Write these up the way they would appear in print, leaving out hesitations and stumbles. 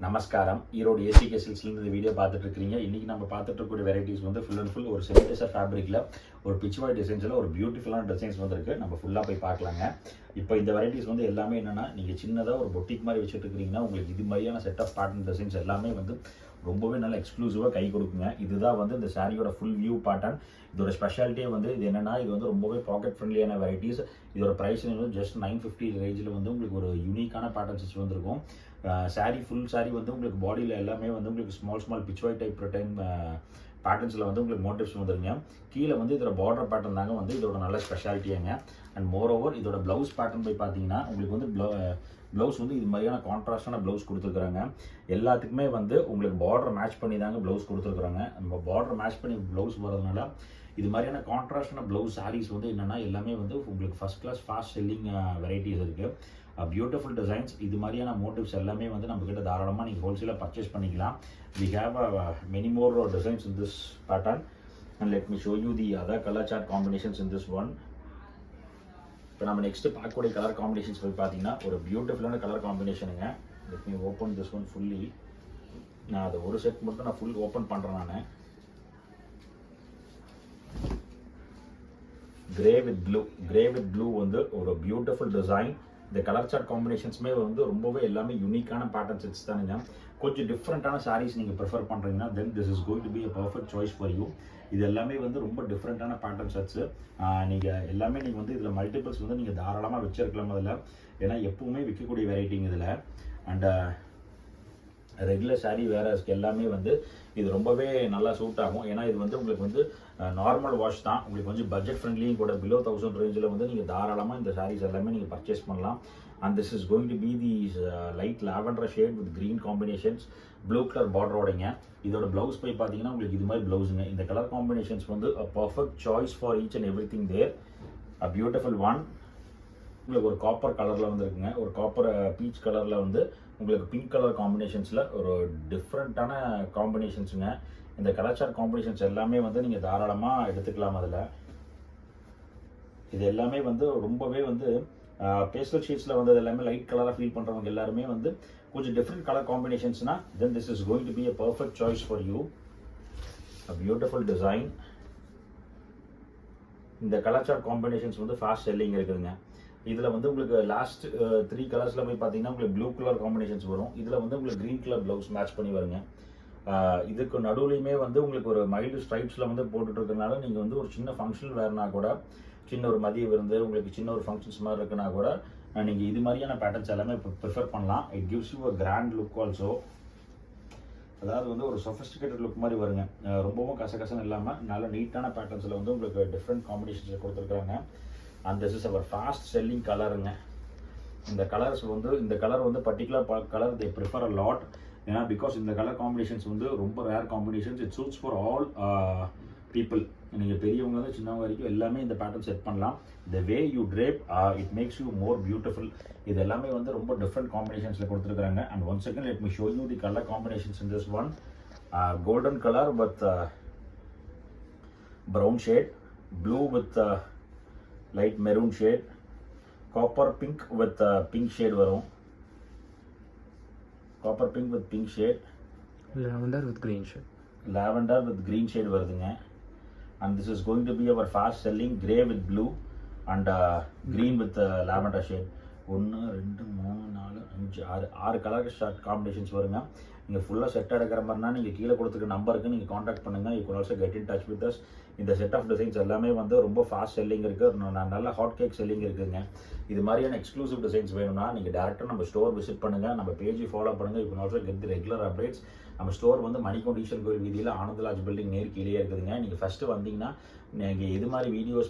நமஸ்காரம். ஈரோடு ஏசிகே சில்க்ஸ்லேருந்து இந்த வீடியோ பார்த்துட்டு இருக்கிறீங்க. இன்றைக்கி நம்ம பார்த்துட்டு இருக்கக்கூடிய வெரைட்டிஸ் வந்து ஃபுல் அண்ட் ஃபுல் ஒரு செமிடேசர் ஃபேப்ரிக்கில் ஒரு பிச்வாய் டிசைன்ஸில் ஒரு பியூட்டிஃபுல்லான டிசைன்ஸ் வந்துருக்கு. நம்ம ஃபுல்லாக போய் பார்க்கலாங்க. இப்போ இந்த வெரைட்டிஸ் வந்து எல்லாமே என்னென்னா, நீங்கள் சின்னதாக ஒரு பொட்டிக் மாதிரி வச்சுட்டு இருக்கிறீங்கன்னா உங்களுக்கு இது மாதிரியான செட் ஆஃப் பேட்டர்ன் டிசைன்ஸ் எல்லாமே வந்து ரொம்பவே நல்லா எக்ஸ்க்ளூசிவாக கை கொடுக்குங்க. இதுதான் வந்து இந்த சாரியோட ஃபுல் வியூ பேட்டர்ன். இதோட ஸ்பெஷாலிட்டியே வந்து இது என்னென்னா, இது வந்து ரொம்பவே பாக்கெட் ஃப்ரெண்ட்லியான வெரைட்டிஸ். இதோட ப்ரைஸ் வந்து ஜஸ்ட் 950 ரேஞ்சில் வந்து உங்களுக்கு ஒரு யூனிக்கான பேட்டர்ன்ஸ் வச்சு வந்திருக்கும். சாரீ ஃபுல் சாரீ வந்து உங்களுக்கு பாடியில் எல்லாமே வந்து உங்களுக்கு ஸ்மால் பிச்வாய் டைப் டைம் பேட்டர்ன்ஸில் வந்து உங்களுக்கு மோட்டிவ்ஸ் வந்துருங்க. கீழே வந்து இதோட பார்டர் பேட்டர்ன் தாங்க வந்து இதோட நல்ல ஸ்பெஷாலிட்டியாங்க. அண்ட் மோர் ஓவர் இதோட ப்ளவுஸ் பேட்டர்ன் போய் பார்த்தீங்கன்னா உங்களுக்கு வந்து ப்ளவுஸ் வந்து இது மாதிரியான கான்ட்ராஸ்டான ப்ளவுஸ் கொடுத்துருக்குறாங்க. எல்லாத்துக்குமே வந்து உங்களுக்கு பார்டர் மேட்ச் பண்ணி தாங்க ப்ளவுஸ் கொடுத்துருக்குறாங்க. நம்ம பார்டர் மேட்ச் பண்ணி ப்ளவுஸ் வரதுனால இது மாதிரியான கான்ட்ராஸ்டான ப்ளவுஸ் சாரீஸ் வந்து என்னென்னா எல்லாமே வந்து உங்களுக்கு first class fast selling varieties இருக்குது. Beautiful designs. இது மாதிரியான மோட்டிவ்ஸ் எல்லாமே வந்து நம்மக்கிட்ட தாராளமாக நீங்கள் ஹோல்சேலாக பர்ச்சேஸ் பண்ணிக்கலாம். We have many more designs in this pattern, and let me show you the other color chart combinations in this one. இப்போ நம்ம நெக்ஸ்ட் பார்க்கக்கூடிய கலர் காம்பினேஷன்ஸ் போய் பார்த்தீங்கன்னா ஒரு பியூட்டிஃபுல்லான கலர் காம்பினேஷனுங்க. Let me open this one fully. நான் அதை ஒரு செட் மட்டும் நான் ஃபுல் ஓப்பன் பண்ணுறேன். நான் கிரே வித் ப்ளூ வந்து ஒரு பியூட்டிஃபுல் டிசைன். இந்த கலர் சார்ட் காம்பினேஷன்ஸுமே வந்து ரொம்பவே எல்லாமே யூனிக்கான பேட்டர்ன் செட்ஸ் தானுங்க. கொஞ்சம் டிஃப்ரெண்ட்டான சாரீஸ் நீங்கள் ப்ரிஃபர் பண்ணுறீங்கன்னா then this is going to be a perfect choice for you. இது எல்லாமே வந்து ரொம்ப டிஃப்ரெண்ட்டான பேட்டர்ன் செட்ஸு. நீங்கள் எல்லாமே நீங்கள் வந்து இதில் மல்டிபிள்ஸ் வந்து நீங்கள் தாராளமாக வச்சுருக்கலாம் அதில். ஏன்னா எப்பவுமே விற்கக்கூடிய வெரைட்டிங்க இதில். அண்ட் ரெகுலர் சாரீ வேறஸ்க்கு எல்லாமே வந்து இது ரொம்பவே நல்லா சூட் ஆகும். ஏன்னா இது வந்து உங்களுக்கு வந்து நார்மல் வாஷ் தான். உங்களுக்கு வந்து பட்ஜெட் ஃப்ரெண்ட்லியும் கூட. பிலோ 1000 ரேஞ்சில் வந்து நீங்கள் தாராளமாக இந்த சாரீஸ் எல்லாமே நீங்கள் பர்ச்சேஸ் பண்ணலாம். And this is going to be the light lavender shade with green combinations, blue colour பார்டரோடைங்க. இதோட ப்ளவுஸ் போய் பார்த்தீங்கன்னா உங்களுக்கு இது மாதிரி ப்ளவுஸுங்க. இந்த கலர் காம்பினேஷன்ஸ் வந்து a perfect choice for each and everything there. A beautiful one. உங்களுக்கு ஒரு காப்பர் கலரில் வந்து இருக்குங்க. ஒரு காப்பர் பீச் கலரில் வந்து உங்களுக்கு பிங்க் கலர் காம்பினேஷன்ஸில் ஒரு டிஃப்ரெண்ட்டான காம்பினேஷன்ஸுங்க. இந்த கலர் சார்ட் காம்பினேஷன்ஸ் எல்லாமே வந்து நீங்கள் தாராளமாக எடுத்துக்கலாம். அதில் இது எல்லாமே வந்து ரொம்பவே வந்து பேஸ்டல் ஷேட்ஸில் வந்து எல்லாமே லைட் கலராக ஃபீல் பண்ணுறவங்க எல்லாருமே வந்து கொஞ்சம் டிஃப்ரெண்ட் கலர் காம்பினேஷன்ஸ்னால் then this is going to be a perfect choice for you. A beautiful design. இந்த கலர் சார்ட் காம்பினேஷன்ஸ் வந்து ஃபாஸ்ட் செல்லிங் இருக்குதுங்க. இதில் வந்து உங்களுக்கு லாஸ்ட் 3 கலர்ஸில் போய் பார்த்தீங்கன்னா உங்களுக்கு ப்ளூ கலர் காம்பினேஷன்ஸ் வரும். இதில் வந்து உங்களுக்கு க்ரீன் கலர் ப்ளவுஸ் மேட்ச் பண்ணி வருங்க. இதுக்கு நடுவுலையுமே வந்து உங்களுக்கு ஒரு மைல்டு ஸ்ட்ரைப்ஸில் வந்து போட்டுட்டு இருக்கிறதுனால நீங்கள் வந்து ஒரு சின்ன ஃபங்க்ஷன் வேறுனா கூட, சின்ன ஒரு மதிய விருந்து, உங்களுக்கு சின்ன ஒரு ஃபங்க்ஷன்ஸ் மாதிரி இருக்குன்னா கூட நீங்கள் இது மாதிரியான பேட்டர்ன்ஸ் எல்லாமே ப்ரிஃபர் பண்ணலாம். It gives you a grand look also. அதாவது வந்து ஒரு சொஃபிஸ்டிகேட்டட் லுக் மாதிரி வருங்க. ரொம்பவும் கசகசன்னு இல்லாமல் நல்ல நீட்டான பேட்டர்ன்ஸில் வந்து உங்களுக்கு டிஃப்ரெண்ட் காம்பினேஷன்ஸில் கொடுத்துருக்காங்க. And this is our fast selling கலருங்க. இந்த கலர் வந்து particular colour they prefer a lot. ஏன்னா பிகாஸ் இந்த கலர் காம்பினேஷன்ஸ் வந்து ரொம்ப rare combinations. It suits for all people. நீங்கள் பெரியவங்க வந்து சின்னவங்க வரைக்கும் எல்லாமே இந்த பேட்டர்ன் செட் பண்ணலாம். The way you drape it makes you more beautiful. இது எல்லாமே வந்து ரொம்ப டிஃப்ரெண்ட் காம்பினேஷன்ஸில் கொடுத்துருக்காங்க. And one second let me show you the colour combinations in this one. Golden colour with brown shade, blue with light maroon shade, copper pink with pink shade varum, copper pink with pink shade, lavender with green shade varudunga. And this is going to be our fast selling grey with blue and green with lavender shade. 1 2 3 4 5 6 colour short combinations வருங்க. நீங்கள் ஃபுல்லாக set எடுக்கிற மாதிரினா நீங்கள் கீழே கொடுத்துருக்க நம்பருக்கு நீங்கள் காண்டாக்ட் பண்ணுங்கள். You can also get in touch with us. இந்த செட் ஆஃப் டிசைன்ஸ் எல்லாமே வந்து ரொம்ப ஃபாஸ்ட் செல்லிங் இருக்குது. நல்ல ஹாட் கேக் செல்லிங் இருக்குதுங்க. இது மாதிரியான எக்ஸ்க்ளூசிவ் டிசைன்ஸ் வேணும்னா நீங்கள் டேரெக்டாக நம்ம ஸ்டோர் விசிட் பண்ணுங்கள். நம்ம பேஜை ஃபாலோ பண்ணுங்கள். You can also get the regular updates. நம்ம ஸ்டோர் வந்து மணிக்கூண்ட் ஈஸ்வரன் கோயில் வீதியில் ஆனந்தராஜ் பில்டிங் நேர் கீழே இருக்குதுங்க. நீங்கள் ஃபஸ்ட்டு வந்தீங்கன்னா நீங்கள் இது மாதிரி வீடியோஸ்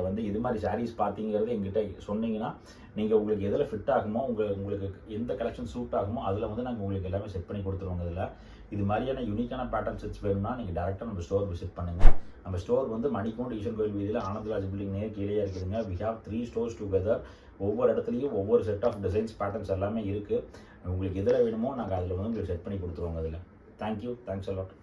வந்து இது மாதிரி சாரீஸ் பார்த்தீங்கிறது எங்கிட்ட சொன்னீங்கன்னா நீங்கள் உங்களுக்கு எதில் ஃபிட் ஆகுமோ உங்களுக்கு எந்த கலெக்ஷன் சூட் ஆகுமோ அதில் வந்து நாங்கள் உங்களுக்கு எல்லாமே செட் பண்ணி கொடுத்துருவோங்க. இதில் இது மாதிரியான யூனிக்கான பேட்டர்ன் செட்ஸ் வேணும்னா நீங்கள் டேரெக்டாக நம்ம ஸ்டோர் விசிட் பண்ணுங்கள். நம்ம ஸ்டோர் வந்து மணிக்கூண்ட் ஈஸ்வரன் கோயில் வீதியில் ஆனந்தராஜ் பில்டிங் நேர் கீழே இருக்குதுங்க. We have 3 stores together. ஒவ்வொரு இடத்துலையும் ஒவ்வொரு செட் ஆஃப் டிசைன்ஸ் பேட்டர்ன்ஸ் எல்லாமே இருக்குது. உங்களுக்கு எதில் வேணுமோ நாங்கள் அதில் வந்து உங்களுக்கு செட் பண்ணி கொடுத்துருவோங்க. அதில் தேங்க்யூ, தேங்க்ஸ் அ லாட்.